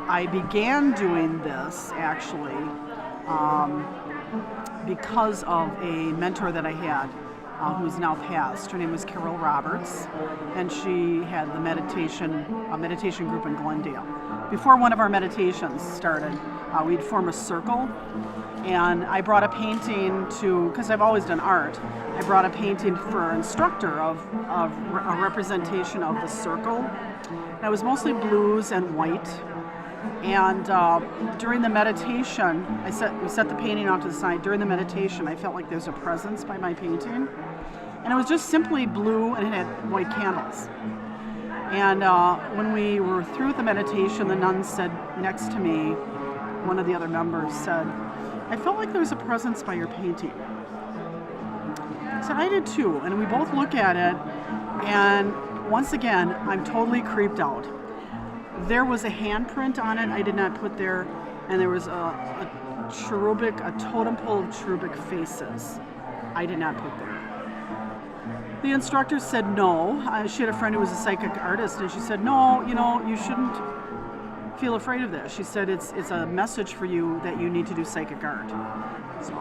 I began doing this actually because of a mentor that I had who's now passed. Her name was Carol Roberts, and she had the meditation group in Glendale. Before one of our meditations started, we'd form a circle, and I brought a painting because I've always done art, I brought a painting for an instructor of a representation of the circle. And it was mostly blues and white. And during the meditation, we set the painting off to the side. During the meditation, I felt like there's a presence by my painting. And it was just simply blue, and it had white candles. And when we were through with the meditation, the nun said next to me, one of the other members said, "I felt like there was a presence by your painting." I said, "I did too." And we both look at it, and once again, I'm totally creeped out. There was a handprint on it I did not put there, and there was a totem pole of cherubic faces I did not put there. The instructor said no. She had a friend who was a psychic artist, and she said, "No, you shouldn't feel afraid of this." She said, it's a message for you that you need to do psychic art. So.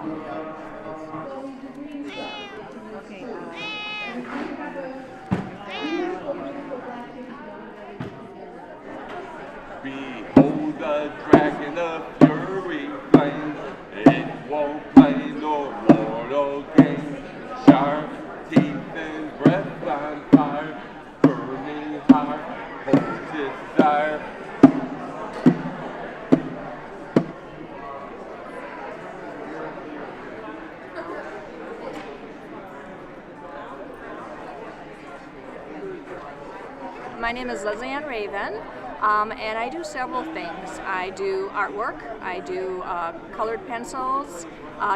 Behold the dragon of fury flames, it won't play no mortal game. Sharp teeth and breath on fire, burning heart, holds desire. My name is Leslie Ann Raven, and I do several things. I do artwork, I do colored pencils,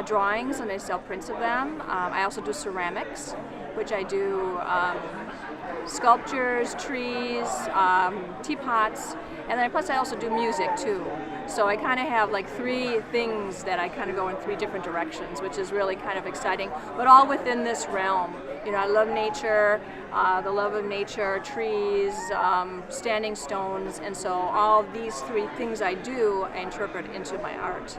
drawings, and I sell prints of them. I also do ceramics, which I do sculptures, trees, teapots, and then plus I also do music too. So I kind of have like three things that I kind of go in three different directions, which is really kind of exciting, but all within this realm. I love nature, the love of nature, trees, standing stones, and so all these three things I do, I interpret into my art.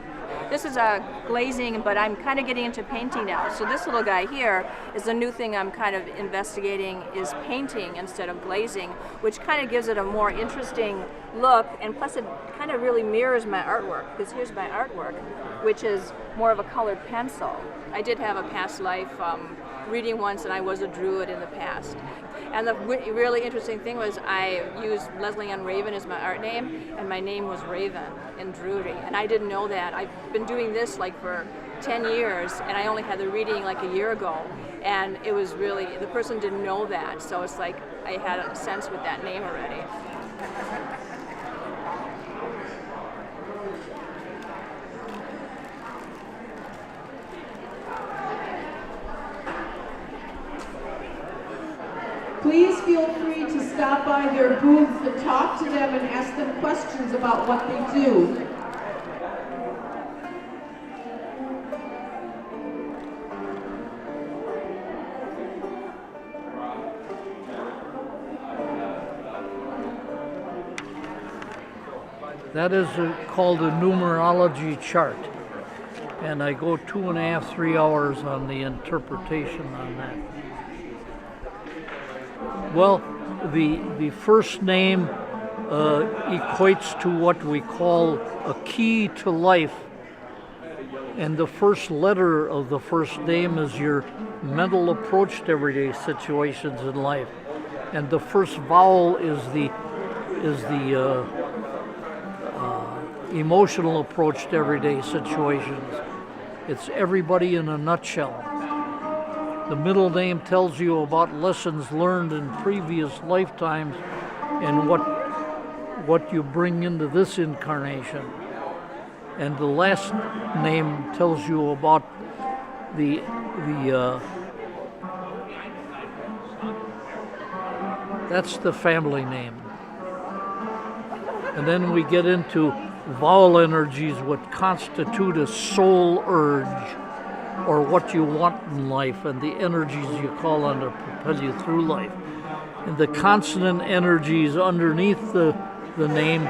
This is a glazing, but I'm kind of getting into painting now. So this little guy here is a new thing I'm kind of investigating, is painting instead of glazing, which kind of gives it a more interesting look, and plus it kind of really mirrors my artwork, because here's my artwork, which is more of a colored pencil. I did have a past life reading once, and I was a druid in the past. And the really interesting thing was I used Leslie Ann Raven as my art name, and my name was Raven in Drury, and I didn't know that. I've been doing this like for 10 years, and I only had the reading like a year ago, and it was really, the person didn't know that, so it's like I had a sense with that name already. Please feel free to stop by their booths and talk to them and ask them questions about what they do. That is called a numerology chart, and I go 2.5, 3 hours on the interpretation on that. Well, the first name equates to what we call a key to life, and the first letter of the first name is your mental approach to everyday situations in life, and the first vowel is the emotional approach to everyday situations. It's everybody in a nutshell. The middle name tells you about lessons learned in previous lifetimes and what you bring into this incarnation. And the last name tells you about that's the family name. And then we get into vowel energies, what constitute a soul urge, or what you want in life, and the energies you call on to propel you through life. And the consonant energies underneath the name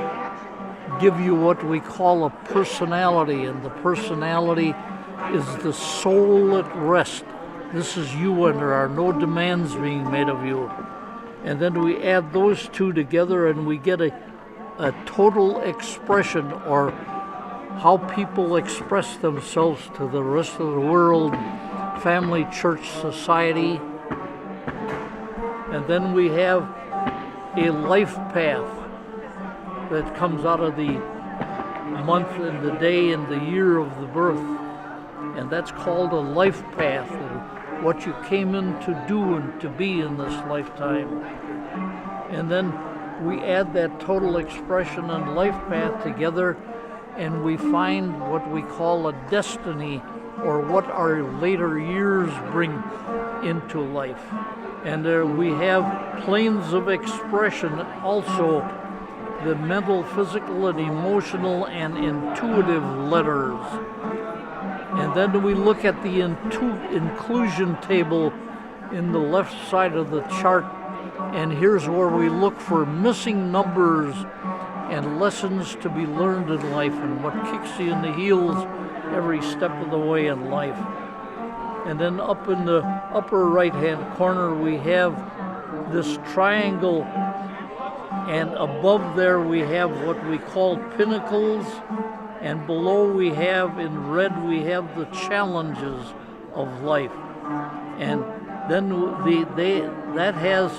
give you what we call a personality, and the personality is the soul at rest. This is you, and there are no demands being made of you. And then we add those two together and we get a total expression, or how people express themselves to the rest of the world, family, church, society. And then we have a life path that comes out of the month and the day and the year of the birth. And that's called a life path, and what you came in to do and to be in this lifetime. And then we add that total expression and life path together, and we find what we call a destiny, or what our later years bring into life. And we have planes of expression also, the mental, physical, and emotional and intuitive letters. And then we look at the inclusion table in the left side of the chart, and here's where we look for missing numbers and lessons to be learned in life, and what kicks you in the heels every step of the way in life. And then up in the upper right-hand corner we have this triangle, and above there we have what we call pinnacles, and below we have, in red, we have the challenges of life. And then that has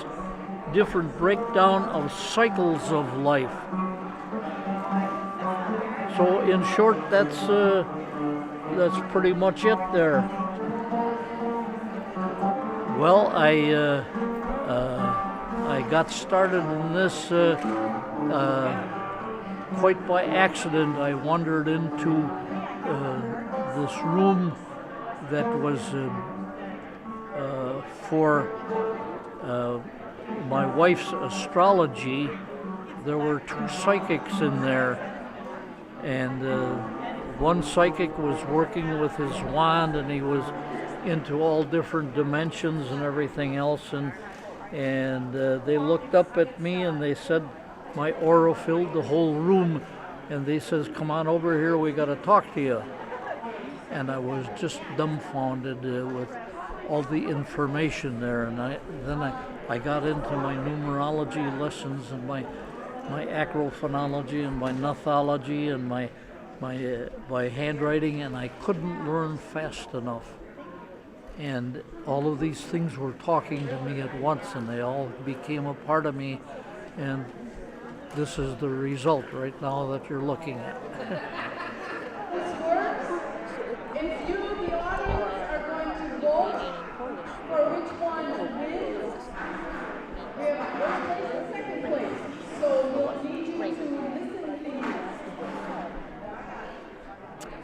different breakdown of cycles of life. So in short, that's pretty much it there. Well, I got started in this quite by accident. I wandered into this room that was for my wife's astrology. There were two psychics in there, and one psychic was working with his wand, and he was into all different dimensions and everything else, and they looked up at me and they said, my aura filled the whole room, and they says, come on over here, we got to talk to you. And I was just dumbfounded with all the information there, and then I got into my numerology lessons and my acrophonology and my nathology and my handwriting, and I couldn't learn fast enough. And all of these things were talking to me at once, and they all became a part of me, and this is the result right now that you're looking at. This works. If you, the audience, are going to vote for which one wins, we have first place and second place. So we'll need you to listen,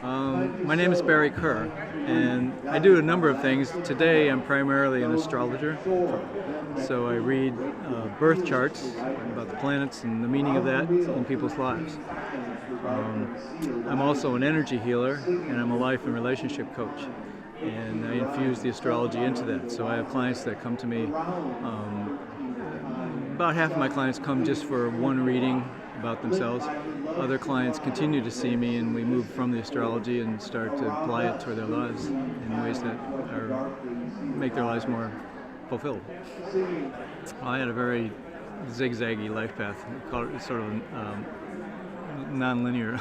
please. My name is Barry Kerr, and I do a number of things. Today I'm primarily an astrologer, so I read birth charts about the planets and the meaning of that in people's lives. I'm also an energy healer, and I'm a life and relationship coach, and I infuse the astrology into that. So I have clients that come to me. About half of my clients come just for one reading about themselves. Other clients continue to see me, and we move from the astrology and start to apply it to their lives in ways that make their lives more fulfilled. I had a very zigzaggy life path, sort of non-linear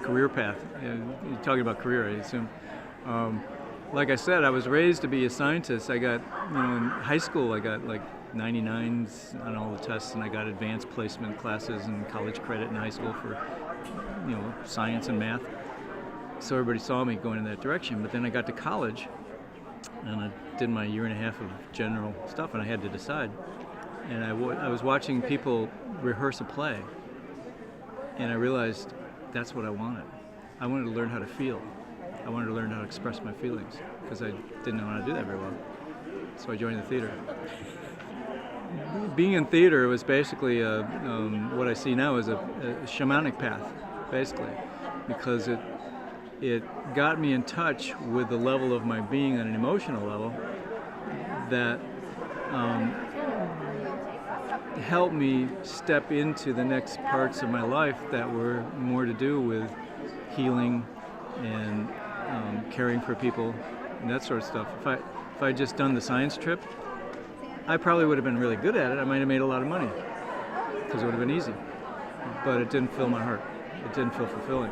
career path. You're talking about career, I assume. Like I said, I was raised to be a scientist. I got, in high school, I got like 99s on all the tests, and I got advanced placement classes and college credit in high school for, science and math. So everybody saw me going in that direction. But then I got to college, and I did my year and a half of general stuff, and I had to decide. And I was watching people rehearse a play, and I realized that's what I wanted. I wanted to learn how to feel. I wanted to learn how to express my feelings, because I didn't know how to do that very well. So I joined the theater. Being in theater was basically what I see now as a shamanic path, basically, because it got me in touch with the level of my being on an emotional level that helped me step into the next parts of my life that were more to do with healing and caring for people and that sort of stuff. If I had just done the science trip, I probably would have been really good at it. I might have made a lot of money because it would have been easy. But it didn't fill my heart. It didn't feel fulfilling.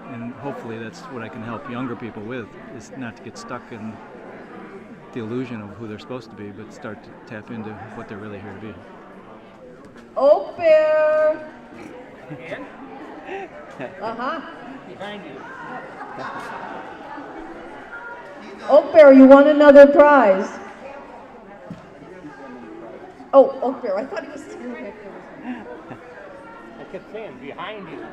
And hopefully that's what I can help younger people with, is not to get stuck in the illusion of who they're supposed to be, but start to tap into what they're really here to be. Oak Bear. And? Behind you. Oak Bear, you won another prize. Oh, Oak Bear, I thought he was still back there. I kept saying behind you.